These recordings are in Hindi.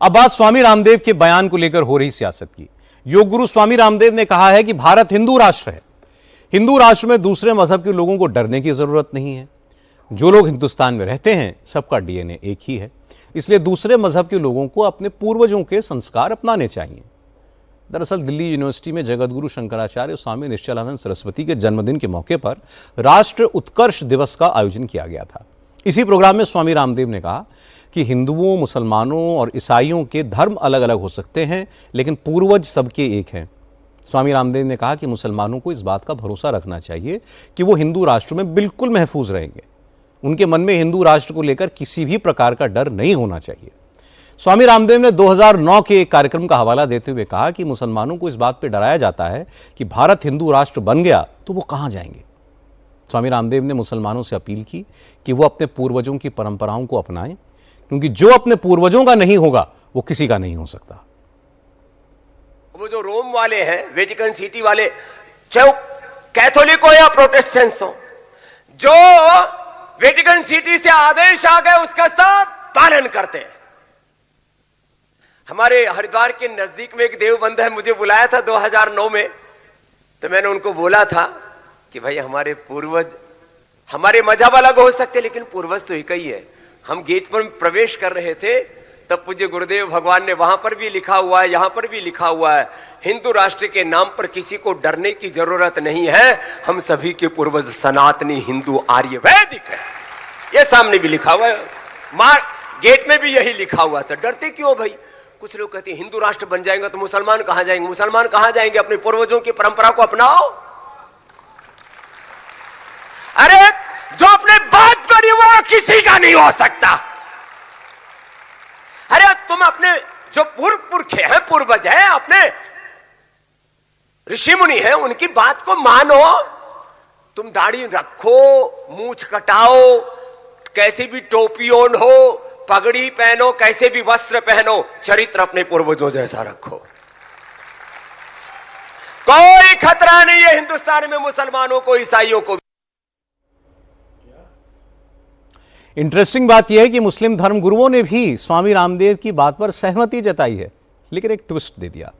अब बात स्वामी रामदेव के बयान को लेकर हो रही सियासत की। योग गुरु स्वामी रामदेव ने कहा है कि भारत हिंदू राष्ट्र है। हिंदू राष्ट्र में दूसरे मजहब के लोगों को डरने की जरूरत नहीं है। जो लोग हिंदुस्तान में रहते हैं सबका डीएनए एक ही है, इसलिए दूसरे मजहब के लोगों को अपने पूर्वजों के संस्कार अपनाने चाहिए। दरअसल दिल्ली यूनिवर्सिटी में जगतगुरु शंकराचार्य स्वामी निश्चलानंद सरस्वती के जन्मदिन के मौके पर राष्ट्र उत्कर्ष दिवस का आयोजन किया गया था। इसी प्रोग्राम में स्वामी रामदेव ने कहा कि हिंदुओं, मुसलमानों और ईसाइयों के धर्म अलग अलग हो सकते हैं, लेकिन पूर्वज सबके एक हैं। स्वामी रामदेव ने कहा कि मुसलमानों को इस बात का भरोसा रखना चाहिए कि वो हिंदू राष्ट्र में बिल्कुल महफूज रहेंगे। उनके मन में हिंदू राष्ट्र को लेकर किसी भी प्रकार का डर नहीं होना चाहिए। स्वामी रामदेव ने 2009 के एक कार्यक्रम का हवाला देते हुए कहा कि मुसलमानों को इस बात पर डराया जाता है कि भारत हिंदू राष्ट्र बन गया तो वो कहां जाएंगे। स्वामी रामदेव ने मुसलमानों से अपील की कि वो अपने पूर्वजों की परंपराओं को अपनाएं, क्योंकि जो अपने पूर्वजों का नहीं होगा वो किसी का नहीं हो सकता। वो जो रोम वाले हैं, वेटिकन सिटी वाले, चाहे कैथोलिक हो या प्रोटेस्टेंट्स हो, जो वेटिकन सिटी से आदेश आ गए उसका सब पालन करते हैं। हमारे हरिद्वार के नजदीक में एक देवबंद है, मुझे बुलाया था 2009 में, तो मैंने उनको बोला था कि भाई हमारे पूर्वज, हमारे मजहब अलग हो सकते लेकिन पूर्वज तो एक ही है। हम गेट पर प्रवेश कर रहे थे तब पूज्य गुरुदेव भगवान ने वहां पर भी लिखा हुआ है, यहां पर भी लिखा हुआ है, हिंदू राष्ट्र के नाम पर किसी को डरने की जरूरत नहीं है। हम सभी के पूर्वज सनातनी हिंदू आर्य वैदिक है। ये सामने भी लिखा हुआ है, गेट में भी यही लिखा हुआ था। डरते क्यों भाई? कुछ लोग कहते हैं हिंदू राष्ट्र बन जाएंगे तो मुसलमान कहां जाएंगे। मुसलमान कहां जाएंगे? अपने पूर्वजों की परंपरा को अपनाओ। अरे जो अपने बाप का नहीं वो किसी का नहीं हो सकता। अरे तुम अपने जो पूर्व पुरखे हैं, पूर्वज हैं, अपने ऋषि मुनि हैं, उनकी बात को मानो। तुम दाढ़ी रखो, मूंछ कटाओ, कैसी भी टोपी ओढ़ हो, पगड़ी पहनो, कैसे भी वस्त्र पहनो, चरित्र अपने पूर्वजों जैसा रखो। कोई खतरा नहीं है हिंदुस्तान में मुसलमानों को, ईसाइयों को। इंटरेस्टिंग बात यह है कि मुस्लिम धर्म गुरुओं ने भी स्वामी रामदेव की बात पर सहमति जताई है, लेकिन एक ट्विस्ट दे दिया।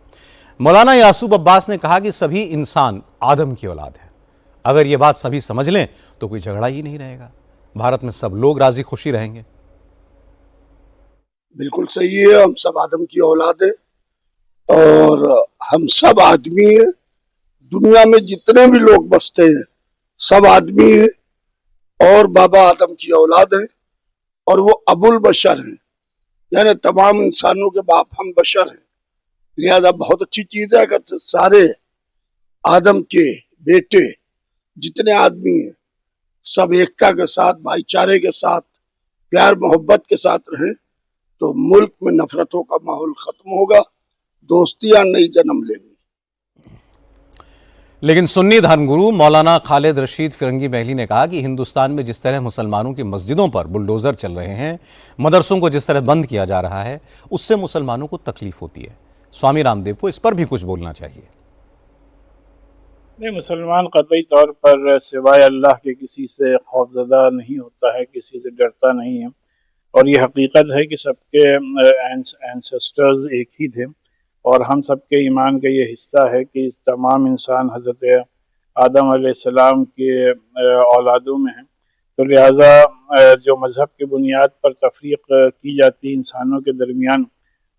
मौलाना यासूब अब्बास ने कहा कि सभी इंसान आदम की औलाद है। अगर यह बात सभी समझ लें तो कोई झगड़ा ही नहीं रहेगा, भारत में सब लोग राजी खुशी रहेंगे। बिल्कुल सही है, हम सब आदम की औलाद है और हम सब आदमी है। दुनिया में जितने भी लोग बसते हैं सब आदमी है और बाबा आदम की औलाद है और वो अबुल बशर हैं, यानी तमाम इंसानों के बाप हम बशर हैं। लिहाजा बहुत अच्छी चीज है अगर सारे आदम के बेटे जितने आदमी हैं सब एकता के साथ, भाईचारे के साथ, प्यार मोहब्बत के साथ रहें तो मुल्क में नफरतों का माहौल खत्म होगा, दोस्तियां नई जन्म लेंगी। लेकिन सुन्नी धर्मगुरु मौलाना खालिद रशीद फिरंगी महली ने कहा कि हिंदुस्तान में जिस तरह मुसलमानों की मस्जिदों पर बुलडोजर चल रहे हैं, मदरसों को जिस तरह बंद किया जा रहा है, उससे मुसलमानों को तकलीफ होती है। स्वामी रामदेव को इस पर भी कुछ बोलना चाहिए। नहीं, मुसलमान कतई तौर पर सिवाय अल्लाह के किसी से खौफजदा नहीं होता है, किसी से डरता नहीं है। और ये हकीकत है कि सबके एंसेस्टर्स एक ही थे और हम सबके ईमान का ये हिस्सा है कि तमाम इंसान हज़रत आदम अलैहिस्सलाम के औलादों में हैं। तो लिहाजा जो मज़हब की बुनियाद पर तफरीक की जाती इंसानों के दरमियान,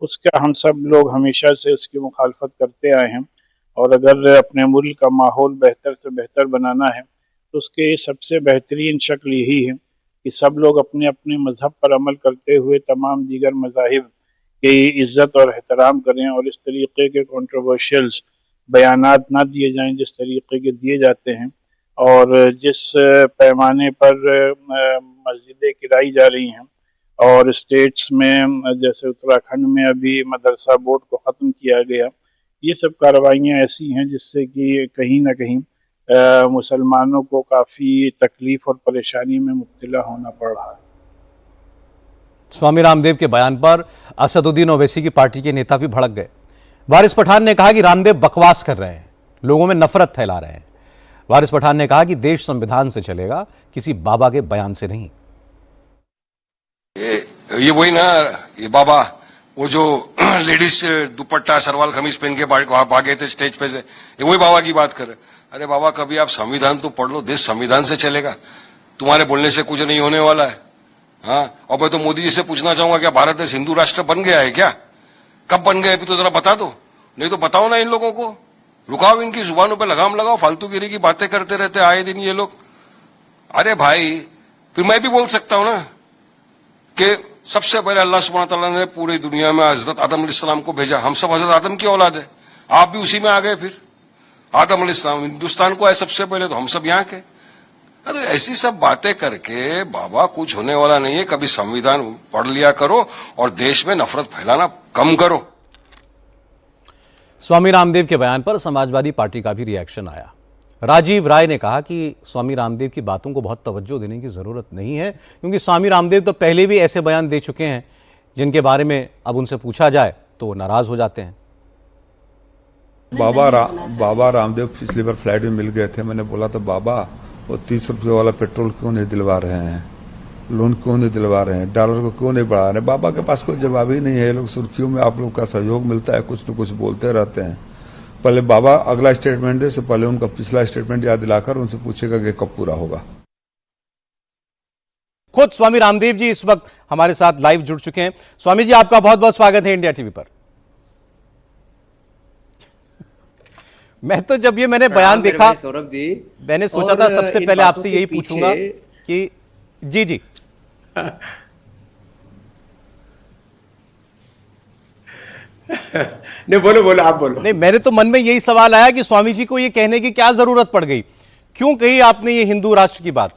उसका हम सब लोग हमेशा से उसकी मुखालफत करते आए हैं। और अगर अपने मुल्क का माहौल बेहतर से बेहतर बनाना है तो उसके सबसे बेहतरीन शक्ल यही है कि सब लोग अपने अपने मज़हब पर अमल करते हुए तमाम दीगर मज़ाहिब की इज़्ज़त और एहतराम करें और इस तरीके के कंट्रोवर्शियल्स बयानात ना दिए जाएं जिस तरीके के दिए जाते हैं। और जिस पैमाने पर मस्जिदें गिराई जा रही हैं और स्टेट्स में जैसे उत्तराखंड में अभी मदरसा बोर्ड को ख़त्म किया गया, ये सब कार्रवाइयाँ ऐसी हैं जिससे कि कहीं ना कहीं मुसलमानों को काफ़ी तकलीफ और परेशानी में मुब्तला होना पड़ रहा है। स्वामी रामदेव के बयान पर असदुद्दीन ओवैसी की पार्टी के नेता भी भड़क गए। वारिस पठान ने कहा कि रामदेव बकवास कर रहे हैं, लोगों में नफरत फैला रहे हैं। वारिस पठान ने कहा कि देश संविधान से चलेगा, किसी बाबा के बयान से नहीं। ये वही ना, ये बाबा वो जो लेडीज दुपट्टा सरवाल खमीज पहन के भागे थे स्टेज पे से, ये वही बाबा की बात कर रहे। अरे बाबा, कभी आप संविधान तो पढ़ लो, देश संविधान से चलेगा, तुम्हारे बोलने से कुछ नहीं होने वाला है। हाँ, और मैं तो मोदी जी से पूछना चाहूंगा, क्या भारत देश हिंदू राष्ट्र बन गया है क्या? कब बन गया, तो जरा बता दो, नहीं तो बताओ ना इन लोगों को, रुकाओ, इनकी जुबानों पे लगाम लगाओ, फालतूगिरी की बातें करते रहते आए दिन ये लोग। अरे भाई, फिर मैं भी बोल सकता हूं ना कि सबसे पहले अल्लाह सुब्हानहू तआला ने पूरी दुनिया में हजरत आदम अलैहिस्सलाम को भेजा, हम सब हजरत आदम की औलाद है, आप भी उसी में आ गए। फिर आदम अलैहिस्सलाम हिंदुस्तान को आए सबसे पहले, तो हम सब यहाँ के। तो ऐसी सब बातें करके बाबा कुछ होने वाला नहीं है। कभी संविधान पढ़ लिया करो और देश में नफरत फैलाना कम करो। स्वामी रामदेव के बयान पर समाजवादी पार्टी का भी रिएक्शन आया। राजीव राय ने कहा कि स्वामी रामदेव की बातों को बहुत तवज्जो देने की जरूरत नहीं है, क्योंकि स्वामी रामदेव तो पहले भी ऐसे बयान दे चुके हैं जिनके बारे में अब उनसे पूछा जाए तो वो नाराज हो जाते हैं। बाबा रामदेव पिछली बार फ्लाइट में मिल गए थे। मैंने बोला था, बाबा वो 30 रुपये वाला पेट्रोल क्यों नहीं दिलवा रहे हैं, लोन क्यों नहीं दिलवा रहे हैं, डॉलर को क्यों नहीं बढ़ा रहे हैं? बाबा के पास कोई जवाब ही नहीं है। ये लोग सुर्खियों में आप लोग का सहयोग मिलता है, कुछ न कुछ बोलते रहते हैं। पहले बाबा अगला स्टेटमेंट दे, से पहले उनका पिछला स्टेटमेंट याद दिलाकर उनसे पूछेगा कि कब पूरा होगा। खुद स्वामी रामदेव जी इस वक्त हमारे साथ लाइव जुड़ चुके हैं। स्वामी जी, आपका बहुत बहुत स्वागत है इंडिया टीवी पर। मैं तो जब ये मैंने बयान देखा, सौरभ जी, मैंने सोचा था सबसे पहले आपसे यही पूछूंगा कि जी नहीं, बोलो आप बोलो। नहीं, मेरे तो मन में यही सवाल आया कि स्वामी जी को ये कहने की क्या जरूरत पड़ गई, क्यों कही आपने ये हिंदू राष्ट्र की बात?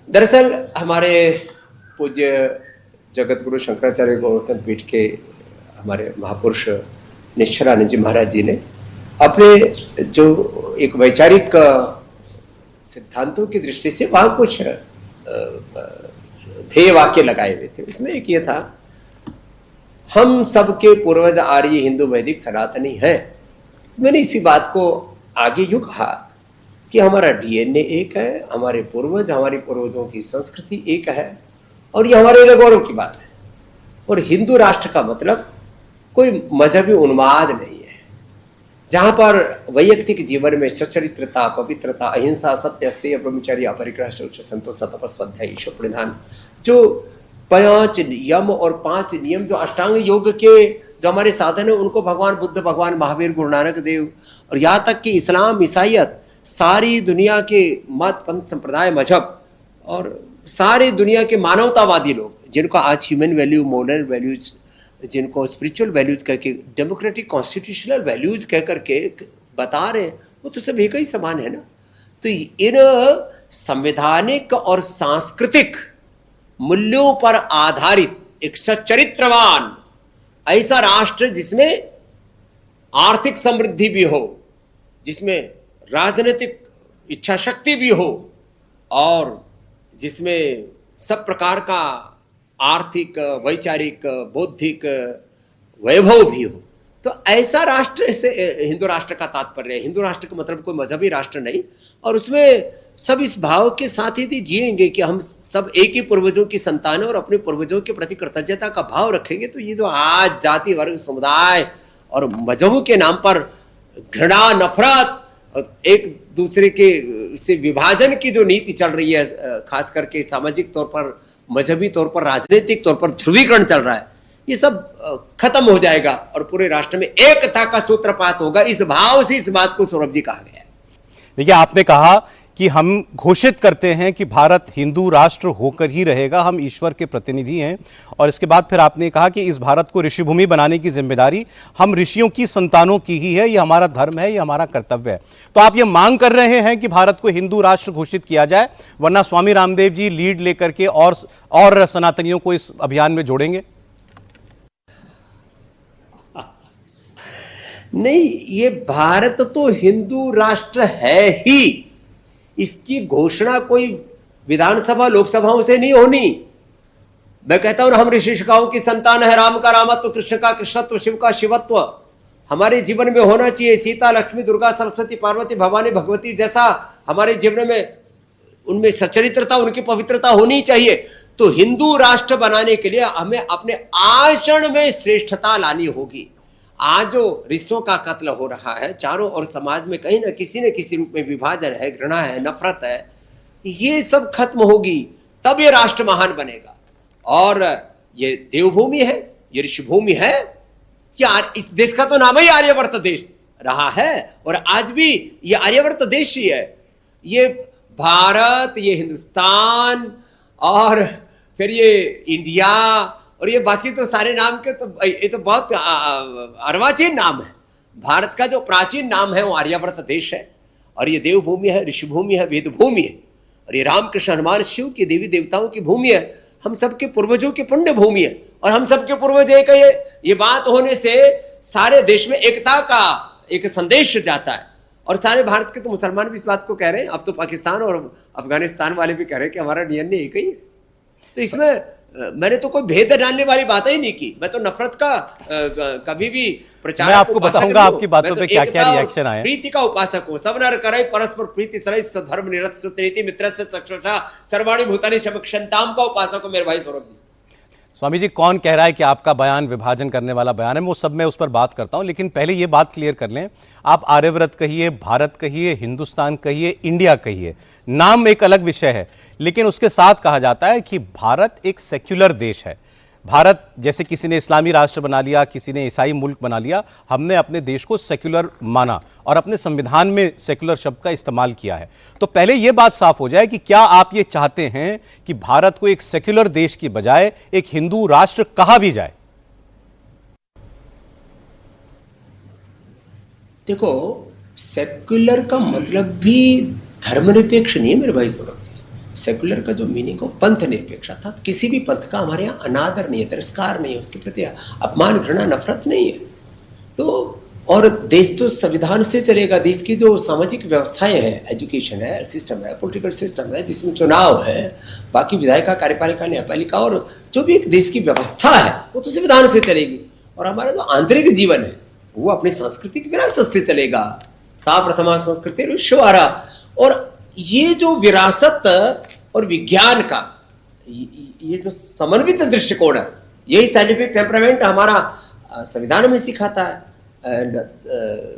दरअसल हमारे पूज्य जगत गुरु शंकराचार्य गोवर्धन पीठ के हमारे महापुरुष निश्चलानंद जी महाराज जी ने अपने जो एक वैचारिक सिद्धांतों की दृष्टि से वहां कुछ ध्येय वाक्य लगाए हुए थे। इसमें एक ये था, हम सबके पूर्वज आर्य हिंदू वैदिक सनातनी हैं। तो मैंने इसी बात को आगे यूं कहा कि हमारा डीएनए एक है, हमारे पूर्वज, हमारी पूर्वजों की संस्कृति एक है, और ये हमारे लिए गौरव की बात है। और हिंदू राष्ट्र का मतलब कोई मजहबी उन्माद नहीं है, जहां पर वैयक्तिक जीवन में सच्चरित्रता, पवित्रता, अहिंसा, सत्य, अस्तेय, ब्रह्मचर्य, अपरिग्रह, शौच, संतोष, तप, स्वाध्याय, ईश्वर प्रणिधान, जो 5 यम और 5 नियम जो अष्टांग योग के जो हमारे साधन है, उनको भगवान बुद्ध, भगवान महावीर, गुरु नानक देव और यहाँ तक कि इस्लाम, ईसाइयत, सारी दुनिया के मत, पंथ, संप्रदाय, मजहब और सारी दुनिया के मानवतावादी लोग, जिनको आज ह्यूमन वैल्यू, मोरल वैल्यूज, जिनको स्पिरिचुअल वैल्यूज कह के, डेमोक्रेटिक कॉन्स्टिट्यूशनल वैल्यूज कह करके बता रहे हैं, वो तो सब एक ही समान है ना। तो इन संवैधानिक और सांस्कृतिक मूल्यों पर आधारित एक सच्चरित्रवान ऐसा राष्ट्र जिसमें आर्थिक समृद्धि भी हो, जिसमें राजनीतिक इच्छा शक्ति भी हो और जिसमें सब प्रकार का आर्थिक, वैचारिक, बौद्धिक वैभव भी हो, तो ऐसा राष्ट्र से हिंदू राष्ट्र का तात्पर्य है। हिंदू राष्ट्र का मतलब कोई मजहबी राष्ट्र नहीं, और उसमें सब इस भाव के साथ यदि जिएंगे कि हम सब एक ही पूर्वजों की संतान और अपने पूर्वजों के प्रति कृतज्ञता का भाव रखेंगे, तो ये जो आज जाति, वर्ग, समुदाय और मजहबों के नाम पर घृणा, नफरत, एक दूसरे के से विभाजन की जो नीति चल रही है, खास करके सामाजिक तौर पर, मजहबी तौर पर, राजनीतिक तौर पर ध्रुवीकरण चल रहा है, ये सब खत्म हो जाएगा और पूरे राष्ट्र में एकता का सूत्रपात होगा। इस भाव से इस बात को सौरभ जी कहा गया है। देखिए, आपने कहा कि हम घोषित करते हैं कि भारत हिंदू राष्ट्र होकर ही रहेगा, हम ईश्वर के प्रतिनिधि हैं, और इसके बाद फिर आपने कहा कि इस भारत को ऋषिभूमि बनाने की जिम्मेदारी हम ऋषियों की संतानों की ही है, ये हमारा धर्म है, ये हमारा कर्तव्य है। तो आप ये मांग कर रहे हैं कि भारत को हिंदू राष्ट्र घोषित किया जाए, वरना स्वामी रामदेव जी लीड लेकर के और सनातनियों को इस अभियान में जोड़ेंगे? नहीं, ये भारत तो हिंदू राष्ट्र है ही, इसकी घोषणा कोई विधानसभा, लोकसभाओं से नहीं होनी। मैं कहता हूं, हम ऋषिकाओं की संतान है, राम का रामत्व, कृष्ण का कृष्णत्व, शिव का शिवत्व हमारे जीवन में होना चाहिए। सीता, लक्ष्मी, दुर्गा, सरस्वती, पार्वती, भवानी, भगवती जैसा हमारे जीवन में उनमें सच्चरित्रता, उनकी पवित्रता होनी चाहिए। तो हिंदू राष्ट्र बनाने के लिए हमें अपने आचरण में श्रेष्ठता लानी होगी। आज जो रिश्तों का कत्ल हो रहा है चारों ओर समाज में, कहीं ना किसी रूप में विभाजन है, घृणा है, नफरत है, ये सब खत्म होगी, तब ये राष्ट्र महान बनेगा। और ये देवभूमि है, ये ऋषिभूमि है, यार इस देश का तो नाम ही आर्यवर्त देश रहा है और आज भी ये आर्यवर्त देश ही है। ये भारत, ये हिंदुस्तान और फिर ये इंडिया और ये बाकी तो सारे नाम के तो ये तो बहुत अर्वाचीन नाम है। भारत का जो प्राचीन नाम है वो आर्यवर्त देश है और ये देवभूमि है, ऋषिभूमि है, वेदभूमि है और ये रामकृष्ण हनुमान शिव की देवी देवताओं की भूमि है। हम सबके पूर्वजों की पुण्य भूमि है और हम सबके पूर्वज एक है। ये बात होने से सारे देश में एकता का एक संदेश जाता है और सारे भारत के तो मुसलमान भी इस बात को कह रहे हैं। अब तो पाकिस्तान और अफगानिस्तान वाले भी कह रहे हैं कि हमारा डीएनए एक ही है। तो इसमें मैंने तो कोई भेद डालने वाली बात ही नहीं की। मैं तो नफरत का कभी भी प्रचार, मैं आपको बताऊंगा आपकी बातों पे क्या क्या रिएक्शन आए। प्रीति का उपासक हूं। सब नर करे परस्पर प्रीति सरई धर्म निरत सुतरीति मित्र से चक्षुषा सर्वाणी भूतानि समक्षंताम का उपासक हूं मेरे भाई सौरभ जी। स्वामी जी, कौन कह रहा है कि आपका बयान विभाजन करने वाला बयान है? वो सब मैं उस पर बात करता हूं, लेकिन पहले ये बात क्लियर कर लें। आप आर्यव्रत कहिए, भारत कहिए, हिंदुस्तान कहिए, इंडिया कहिए, नाम एक अलग विषय है, लेकिन उसके साथ कहा जाता है कि भारत एक सेक्युलर देश है। भारत, जैसे किसी ने इस्लामी राष्ट्र बना लिया, किसी ने ईसाई मुल्क बना लिया, हमने अपने देश को सेक्युलर माना और अपने संविधान में सेक्युलर शब्द का इस्तेमाल किया है। तो पहले यह बात साफ हो जाए कि क्या आप ये चाहते हैं कि भारत को एक सेक्युलर देश की बजाय एक हिंदू राष्ट्र कहा भी जाए? देखो, सेक्युलर का मतलब भी धर्मनिरपेक्ष नहीं है मेरे भाई सौरभ जी। सेकुलर का जो मीनिंग हो पंथ निरपेक्ष, अर्थात किसी भी पंथ का हमारे यहाँ अनादर नहीं है, तिरस्कार नहीं है, उसके प्रति अपमान, घृणा, नफरत नहीं है। तो और देश तो संविधान से चलेगा। देश की जो सामाजिक व्यवस्थाएं हैं, एजुकेशन है, सिस्टम है, पॉलिटिकल सिस्टम है, जिसमें चुनाव है, बाकी विधायिका, कार्यपालिका, न्यायपालिका और जो भी एक देश की व्यवस्था है वो तो संविधान से चलेगी। और हमारा जो आंतरिक जीवन है वो अपनी सांस्कृतिक विरासत से चलेगा। सा प्रथमा संस्कृति विश्वहारा। और ये जो विरासत और विज्ञान का ये जो समन्वित दृष्टिकोण है, यही साइंटिफिक टेम्परामेंट हमारा संविधान में सिखाता है। And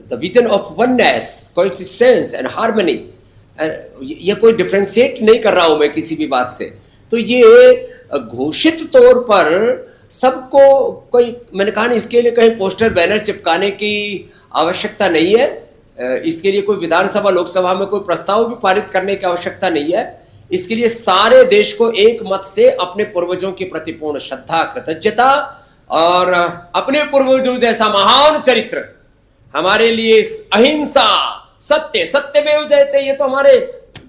the vision of oneness, coexistence and harmony. ये कोई डिफरेंशिएट नहीं कर रहा हूं मैं किसी भी बात से। तो ये घोषित तौर पर सबको, कोई मैंने कहा ना, इसके लिए कहीं पोस्टर बैनर चिपकाने की आवश्यकता नहीं है। इसके लिए कोई विधानसभा लोकसभा में कोई प्रस्ताव भी पारित करने की आवश्यकता नहीं है। इसके लिए सारे देश को एक मत से अपने पूर्वजों के प्रति पूर्ण श्रद्धा, कृतज्ञता और अपने पूर्वजों जैसा महान चरित्र हमारे लिए अहिंसा, सत्य, सत्यमेव जयते, ये तो हमारे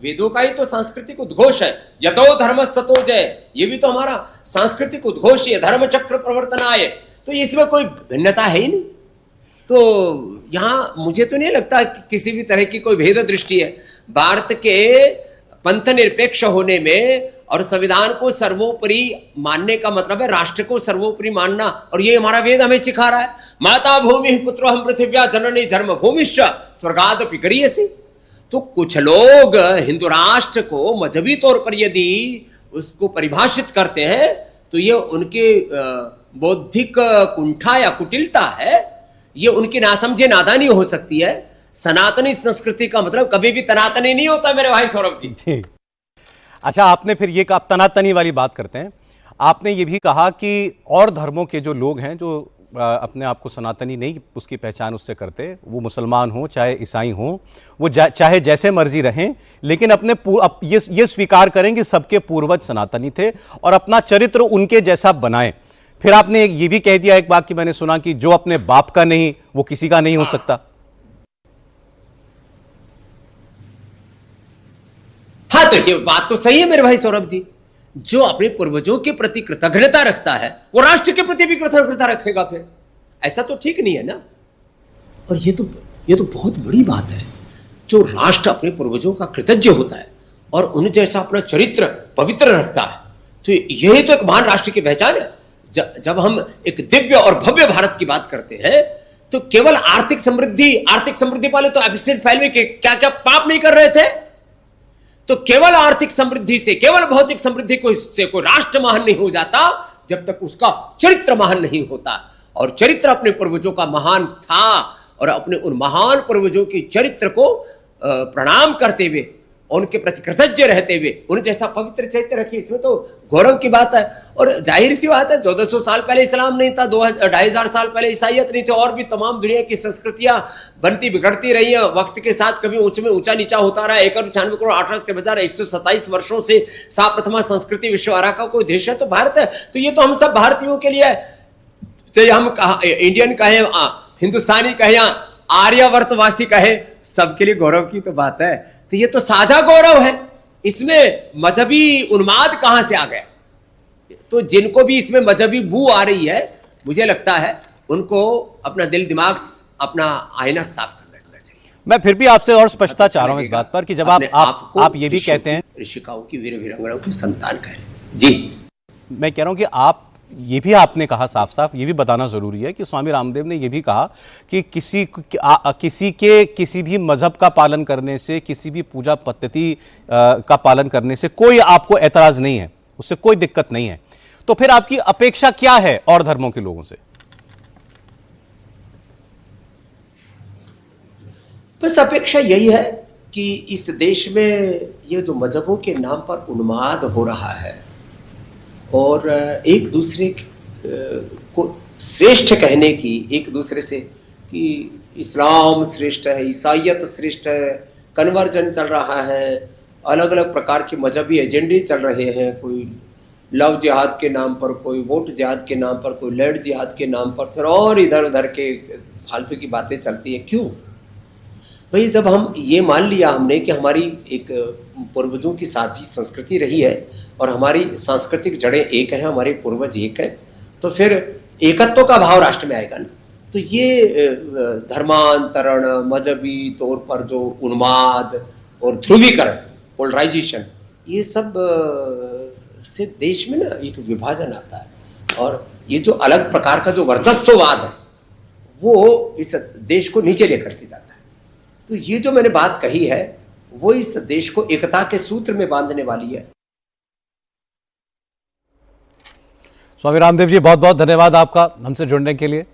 वेदों का ही तो सांस्कृतिक उद्घोष है। यतो धर्मस्ततो जय, ये भी तो हमारा सांस्कृतिक उद्घोष है। धर्म चक्र प्रवर्तनाय, तो इसमें कोई भिन्नता है ही नहीं। तो यहां मुझे तो नहीं लगता कि किसी भी तरह की कोई भेद दृष्टि है। भारत के पंथ निरपेक्ष होने में और संविधान को सर्वोपरि मानने का मतलब है राष्ट्र को सर्वोपरि मानना। और ये हमारा वेद हमें सिखा रहा है। माता भूमि पुत्रो हम पृथिव्या जननी जन्म भूमिश्च स्वर्गादपि गरीयसी। तो कुछ लोग हिंदू राष्ट्र को मजहबी तौर पर यदि उसको परिभाषित करते हैं तो ये उनके बौद्धिक कुंठा या कुटिलता है, ये उनकी नासमझे नादानी हो सकती है। सनातनी संस्कृति का मतलब कभी भी तनातनी नहीं होता मेरे भाई सौरभ जी। अच्छा, आपने फिर ये कहा, तनातनी वाली बात करते हैं, आपने ये भी कहा कि और धर्मों के जो लोग हैं जो अपने आप को सनातनी नहीं उसकी पहचान उससे करते, वो मुसलमान हो चाहे ईसाई हो, वो चाहे जैसे मर्जी रहें, लेकिन अपने ये स्वीकार करें कि सबके पूर्वज सनातनी थे और अपना चरित्र उनके जैसा बनाएं। फिर आपने ये भी कह दिया एक बात की मैंने सुना कि जो अपने बाप का नहीं वो किसी का नहीं हो सकता। हाँ, तो ये बात तो सही है मेरे भाई सौरभ जी। जो अपने पूर्वजों के प्रति कृतज्ञता रखता है वो राष्ट्र के प्रति भी कृतज्ञता रखेगा। फिर ऐसा तो ठीक नहीं है ना। और ये तो बहुत बड़ी बात है। जो राष्ट्र अपने पूर्वजों का कृतज्ञ होता है और उन जैसा अपना चरित्र पवित्र रखता है, तो यही तो एक महान राष्ट्र की पहचान है। जब हम एक दिव्य और भव्य भारत की बात करते हैं तो केवल आर्थिक समृद्धि वाले तो एफिशिएंट फैमिली के क्या क्या पाप नहीं कर रहे थे। तो केवल आर्थिक समृद्धि से, केवल भौतिक समृद्धि से कोई राष्ट्र महान नहीं हो जाता जब तक उसका चरित्र महान नहीं होता। और चरित्र अपने पूर्वजों का महान था, और अपने उन महान पूर्वजों के चरित्र को प्रणाम करते हुए, उनके प्रति कृतज्ञ रहते हुए, उन जैसा पवित्र चरित्र रखिए, इसमें तो गौरव की बात है। और जाहिर सी बात है, 1400 साल पहले इस्लाम नहीं था, 2500 साल पहले ईसाइयत नहीं थी, और भी तमाम दुनिया की संस्कृतियां बनती बिगड़ती रही है, वक्त के साथ कभी ऊंच में ऊंचा नीचा होता रहा। 1,96,18,127 वर्षों से साप्रथमा संस्कृति विश्व आरा का कोई देश है तो भारत है। तो ये तो हम सब भारतीयों के लिए, चाहे हम इंडियन कहें, हिंदुस्तानी कहें या आर्यावर्तवासी कहे, सबके लिए गौरव की तो बात है। तो ये तो साझा गौरव है, इसमें मजहबी उन्माद कहां से आ गया? तो जिनको भी इसमें मजहबी बू आ रही है, मुझे लगता है उनको अपना दिल दिमाग, अपना आईना साफ करना चाहिए। मैं फिर भी आपसे और स्पष्टता चाह रहा हूं इस बात पर कि जब आप ये भी कहते हैं, ऋषिकाओं की वीर वीरांगनाओं की संतान कह रहे जी, मैं कह रहा हूं कि आप ये भी आपने कहा साफ साफ, ये भी बताना जरूरी है कि स्वामी रामदेव ने ये भी कहा कि किसी भी मजहब का पालन करने से, किसी भी पूजा पद्धति का पालन करने से कोई आपको ऐतराज नहीं है, उससे कोई दिक्कत नहीं है। तो फिर आपकी अपेक्षा क्या है और धर्मों के लोगों से? बस अपेक्षा यही है कि इस देश में ये जो मजहबों के नाम पर उन्माद हो रहा है और एक दूसरे को श्रेष्ठ कहने की, एक दूसरे से कि इस्लाम श्रेष्ठ है, ईसाइयत श्रेष्ठ है, कन्वर्जन चल रहा है, अलग अलग प्रकार के मजहबी एजेंडे चल रहे हैं, कोई लव जिहाद के नाम पर, कोई वोट जिहाद के नाम पर, कोई लैंड जिहाद के नाम पर, फिर और इधर उधर के फालतू की बातें चलती है। क्यों भाई? जब हम ये मान लिया हमने कि हमारी एक पूर्वजों की साझी संस्कृति रही है और हमारी सांस्कृतिक जड़ें एक हैं, हमारे पूर्वज एक है, तो फिर एकत्व का भाव राष्ट्र में आएगा ना। तो ये धर्मांतरण, मजहबी तौर पर जो उन्माद और ध्रुवीकरण, पोलराइजेशन, ये सब से देश में ना एक विभाजन आता है, और ये जो अलग प्रकार का जो वर्चस्ववाद है वो इस देश को नीचे लेकर के जाता है। तो ये जो मैंने बात कही है वो इस देश को एकता के सूत्र में बांधने वाली है। स्वामी रामदेव जी, बहुत बहुत धन्यवाद आपका हमसे जुड़ने के लिए।